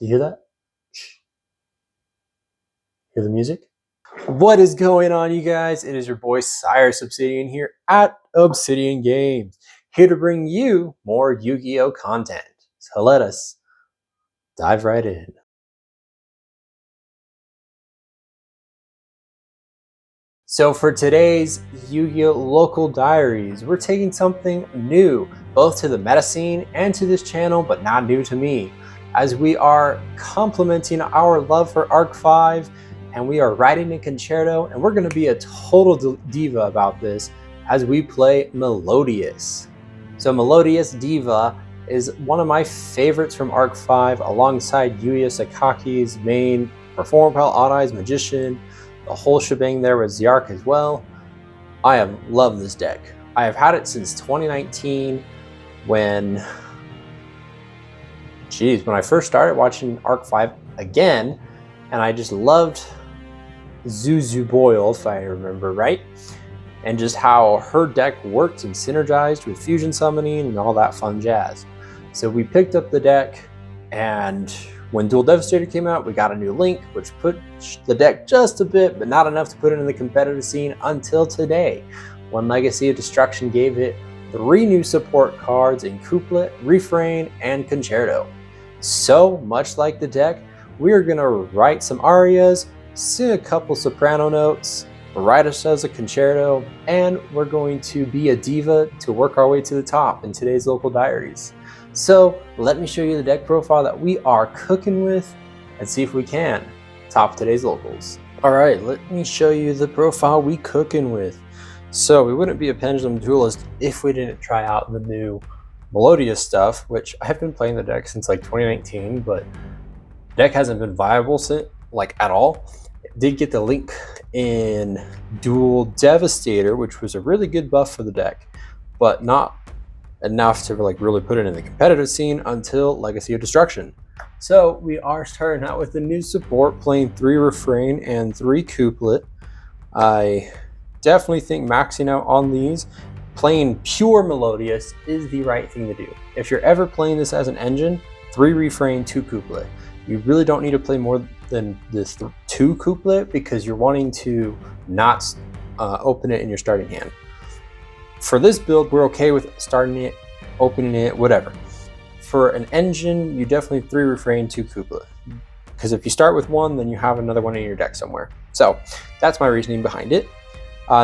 Do you hear that? Shh. Hear the music? What is going on, you guys? It is your boy Cyrus Obsidian here at Obsidian Games, here to bring you more Yu-Gi-Oh content. So let us dive right in. So for today's Yu-Gi-Oh local diaries, we're taking something new, both to the meta scene and to this channel, but not new to me, as we are complementing our love for Arc 5, and we are writing a concerto, and we're going to be a total diva about this as we play Melodious. So Melodious Diva is one of my favorites from Arc 5, alongside Yuya Sakaki's main Performer Pal, Odd Eyes Magician, the whole shebang there with Ziark as well. I have loved this deck. I have had it since 2019 when I first started watching Arc 5 again, and I just loved Zuzu Boyle, if I remember right, and just how her deck worked and synergized with fusion summoning and all that fun jazz. So we picked up the deck, and when Dual Devastator came out, we got a new link, which pushed the deck just a bit, but not enough to put it in the competitive scene until today, when Legacy of Destruction gave it 3 new support cards in Couplet, Refrain, and Concerto. So, much like the deck, we are going to write some arias, sing a couple soprano notes, write ourselves a concerto, and we're going to be a diva to work our way to the top in today's local diaries. So let me show you the deck profile that we are cooking with and see if we can top today's locals. All right, let me show you the profile we cooking with. So we wouldn't be a Pendulum Duelist if we didn't try out the new Melodious stuff, which I've been playing the deck since like 2019, but the deck hasn't been viable since, like, at all. It did get the link in Dual Devastator, which was a really good buff for the deck, but not enough to like really put it in the competitive scene until Legacy of Destruction. So we are starting out with the new support, playing 3 Refrain and 3 Couplet. I definitely think maxing out on these, playing pure Melodious is the right thing to do. If you're ever playing this as an engine, 3 Refrain, 2 Couplet. You really don't need to play more than this 2 Couplet because you're wanting to not open it in your starting hand. For this build, we're okay with starting it, opening it, whatever. For an engine, you definitely 3 Refrain, 2 Couplet. Because if you start with 1, then you have another one in your deck somewhere. So that's my reasoning behind it.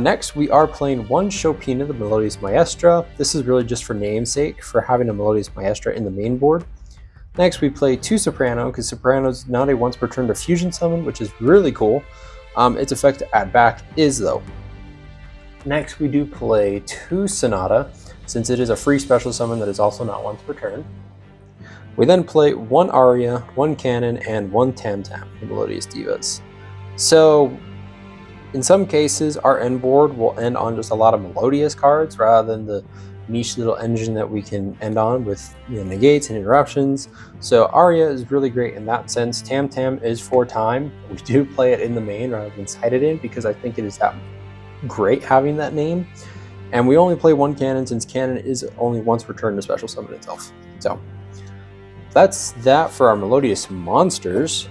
Next, we are playing 1 Chopina, the Melodious Maestra. This is really just for namesake, for having a Melodious Maestra in the main board. Next, we play 2 Soprano, because Soprano's not a once per turn to fusion summon, which is really cool. Its effect to add back is, though. Next, we do play 2 Sonata, since it is a free special summon that is also not once per turn. We then play 1 Aria, 1 Cannon, and 1 Tam Tam, the Melodious Divas. So, in some cases, our end board will end on just a lot of Melodious cards, rather than the niche little engine that we can end on with, you know, negates and interruptions. So Aria is really great in that sense. Tam Tam is for time. We do play it in the main rather than side it in, because I think it is that great having that name. And we only play 1 Cannon, since Cannon is only once per turn to special summon itself. So that's that for our Melodious monsters.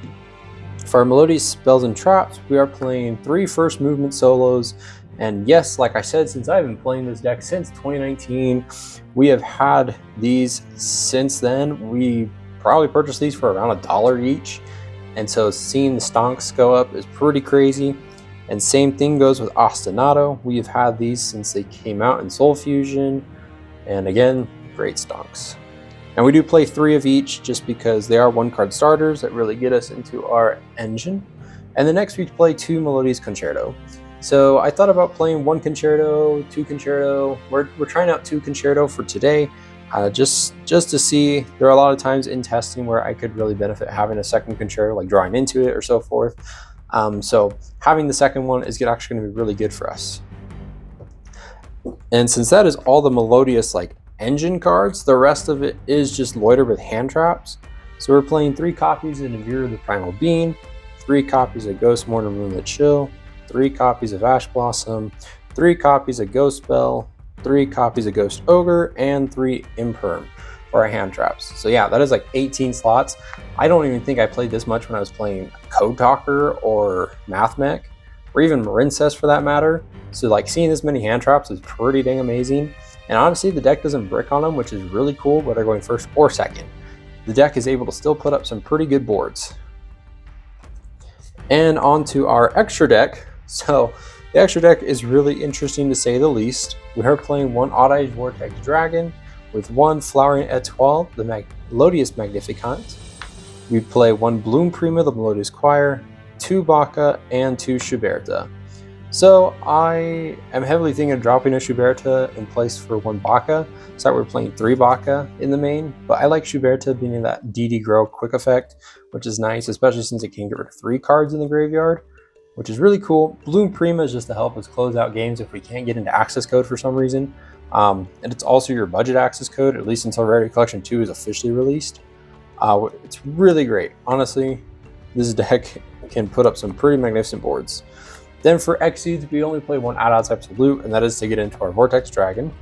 For our Melodious spells and traps, we are playing 3 first movement solos. And yes, like I said, since I've been playing this deck since 2019, we have had these since then. We probably purchased these for around $1 each. And so seeing the stonks go up is pretty crazy. And same thing goes with Ostinato. We have had these since they came out in Soul Fusion. And again, great stonks. And we do play 3 of each just because they are 1-card starters that really get us into our engine. And the next we play 2 Melodious Concerto. So I thought about playing 1 Concerto, 2 Concerto. We're trying out 2 Concerto for today, just to see. There are a lot of times in testing where I could really benefit having a 2nd Concerto, like drawing into it or so forth. So having the 2nd one is actually going to be really good for us. And since that is all the Melodious like engine cards, the rest of it is just Loiter with hand traps. So we're playing 3 copies of Nibiru the Primal Being, 3 copies of Ghost Mourner Moonlit Chill, 3 copies of Ash Blossom, 3 copies of Ghost Spell, 3 copies of Ghost Ogre, and 3 Imperm for our hand traps. So yeah, that is like 18 slots. I don't even think I played this much when I was playing Code Talker or Math Mech, or even Marincess for that matter. So like seeing this many hand traps is pretty dang amazing. And honestly, the deck doesn't brick on them, which is really cool, whether going first or second. The deck is able to still put up some pretty good boards. And on to our extra deck. So the extra deck is really interesting to say the least. We are playing one Odd-Eyed Vortex Dragon with one Flowering Etoile, the Melodious Magnificant. We play one Bloom Prima, the Melodious Choir, two Baka, and two Schuberta. So I am heavily thinking of dropping a Schuberta in place for one Baka. So we're playing three Baka in the main, but I like Schuberta being in that DD Grow quick effect, which is nice, especially since it can get rid of 3 cards in the graveyard, which is really cool. Bloom Prima is just to help us close out games if we can't get into access code for some reason. And it's also your budget access code, at least until Rarity Collection 2 is officially released. It's really great. Honestly, this deck can put up some pretty magnificent boards. Then for Exceeds, we only play one Add-Outs Absolute, and that is to get into our Vortex Dragon.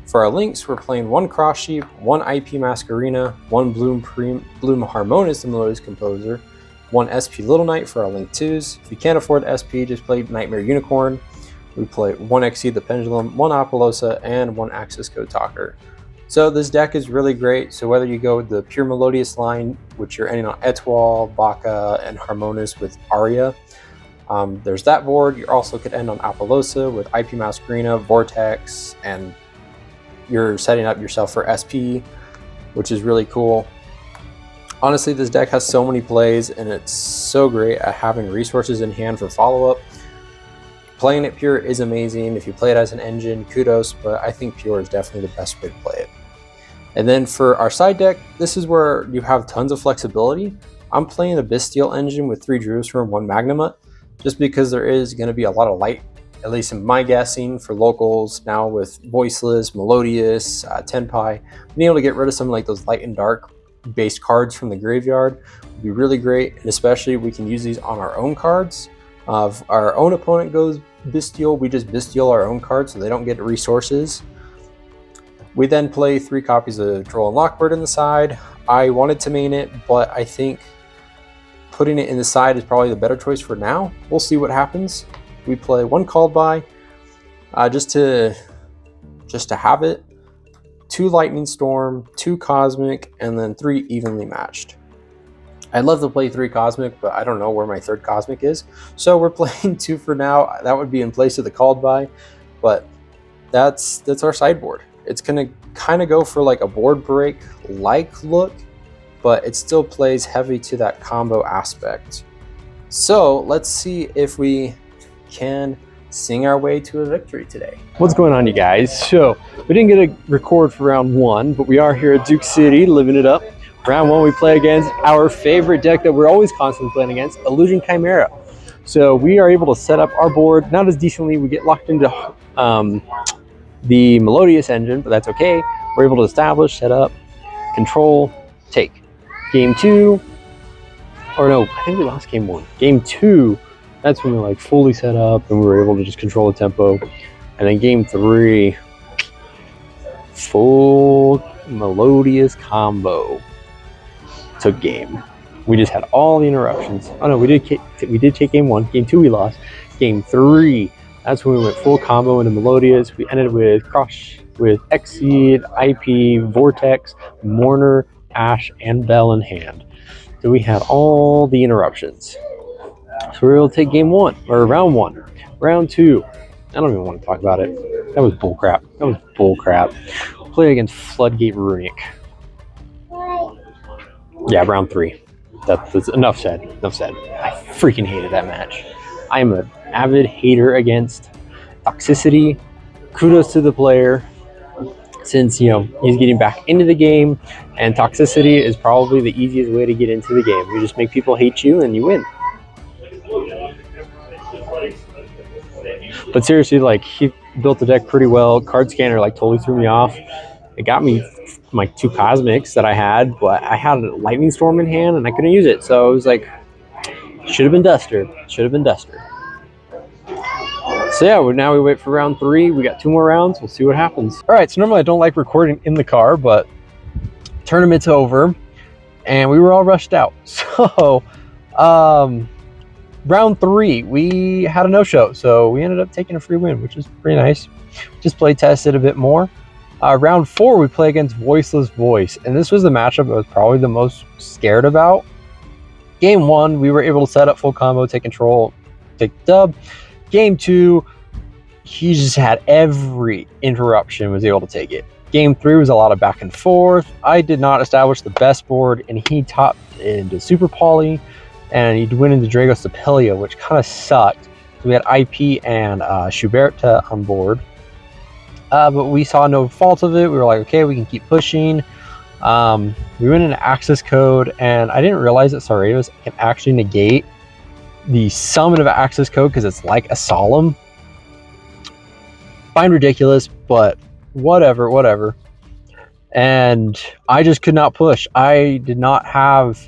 For our links, we're playing one Cross Sheep, one IP Masquerena, one Bloom Harmonious, the Melodious Composer, one SP Little Knight for our link 2s. If you can't afford the SP, just play Nightmare Unicorn. We play one Exceed the Pendulum, one Apollosa, and one Access Code Talker. So this deck is really great. So whether you go with the pure Melodious line, which you're ending on Etoile, Baka, and Harmonious with Aria, there's that board. You also could end on Apollosa with IP Masquerena, Vortex, and you're setting up yourself for SP, which is really cool. Honestly, this deck has so many plays, and it's so great at having resources in hand for follow-up. Playing it pure is amazing. If you play it as an engine, kudos, but I think pure is definitely the best way to play it. And then for our side deck, this is where you have tons of flexibility. I'm playing the Bestial engine with 3 Jerusalem, 1 Magnamut, just because there is going to be a lot of light, at least in my guessing, for locals now with Voiceless, Melodious, Tenpai. Being able to get rid of some like those light and dark based cards from the graveyard would be really great, and especially we can use these on our own cards. If our own opponent goes Bestial, we just Bestial our own cards so they don't get resources. We then play 3 copies of Droll and Lockbird in the side. I wanted to main it, but I think putting it in the side is probably the better choice for now. We'll see what happens. We play 1 Called By, just to have it, 2 Lightning Storm, 2 Cosmic, and then 3 Evenly Matched. I'd love to play 3 Cosmic, but I don't know where my 3rd Cosmic is. So we're playing 2 for now. That would be in place of the Called By, but that's our sideboard. It's gonna kind of go for like a board break like look, but it still plays heavy to that combo aspect. So let's see if we can sing our way to a victory today. What's going on, you guys? So we didn't get a record for round 1, but we are here at Duke City living it up. Round 1 we play against our favorite deck that we're always constantly playing against, Illusion Chimera. So we are able to set up our board not as decently. We get locked into the Melodious engine, but that's okay. We're able to establish, set up, control, take. Game 2, or no, I think we lost game 1. Game 2, that's when we like fully set up and we were able to just control the tempo. And then game 3, full Melodious combo took game. We just had all the interruptions. Oh no, we did take game 1. Game 2 we lost. Game 3, that's when we went full combo into Melodious. We ended with Exceed, IP, Vortex, Mourner, Ash, and Bell in hand. So we had all the interruptions. So we were able to take game 1, or round 1. Round 2, I don't even want to talk about it. That was bullcrap. That was bullcrap. Play against Floodgate Runic. Yeah, round 3. That's enough said. Enough said. I freaking hated that match. I am an avid hater against Toxicity. Kudos to the player, since he's getting back into the game, and Toxicity is probably the easiest way to get into the game. You just make people hate you and you win. But seriously, like, he built the deck pretty well. Card Scanner like totally threw me off. It got me my 2 Cosmics that I had, but I had a Lightning Storm in hand and I couldn't use it. So it was like, should have been Duster. Should have been Duster. So yeah, now we wait for round 3. We got 2 more rounds. We'll see what happens. All right, so normally I don't like recording in the car, but tournament's over. and we were all rushed out. So round 3, we had a no-show, so we ended up taking a free win, which was pretty nice. Just play tested a bit more. Round 4, we play against Voiceless Voice, and this was the matchup I was probably the most scared about. Game 1, we were able to set up full combo, take control, take the dub. Game 2, he just had every interruption, was able to take it. Game 3 was a lot of back and forth. I did not establish the best board, and he topped into Super Poly, and he went into Drago Stapelia, which kind of sucked. So we had IP and Schubert on board. But we saw no fault of it. We were like, okay, we can keep pushing. We went into access code, and I didn't realize that Sarato's can actually negate the summon of access code because it's like a solemn. Fine, ridiculous, but whatever. And I just could not push. I did not have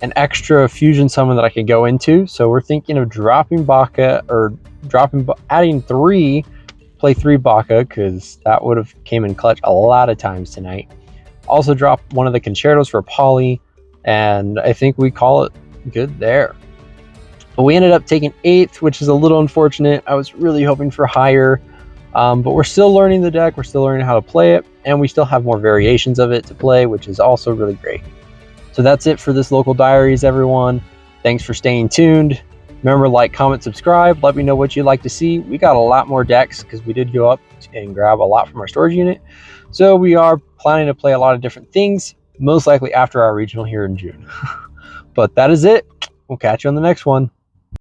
an extra fusion summon that I could go into, so we're thinking of dropping Baka, or adding 3, play 3 Baka, because that would have came in clutch a lot of times tonight. Also drop one of the concertos for Poly, and I think we call it good there. But we ended up taking 8th, which is a little unfortunate. I was really hoping for higher, but we're still learning the deck, we're still learning how to play it, and we still have more variations of it to play, which is also really great. So that's it for this local diaries, everyone. Thanks for staying tuned. Remember, like, comment, subscribe. Let me know what you'd like to see. We got a lot more decks because we did go up and grab a lot from our storage unit. So we are planning to play a lot of different things, most likely after our regional here in June. But that is it. We'll catch you on the next one.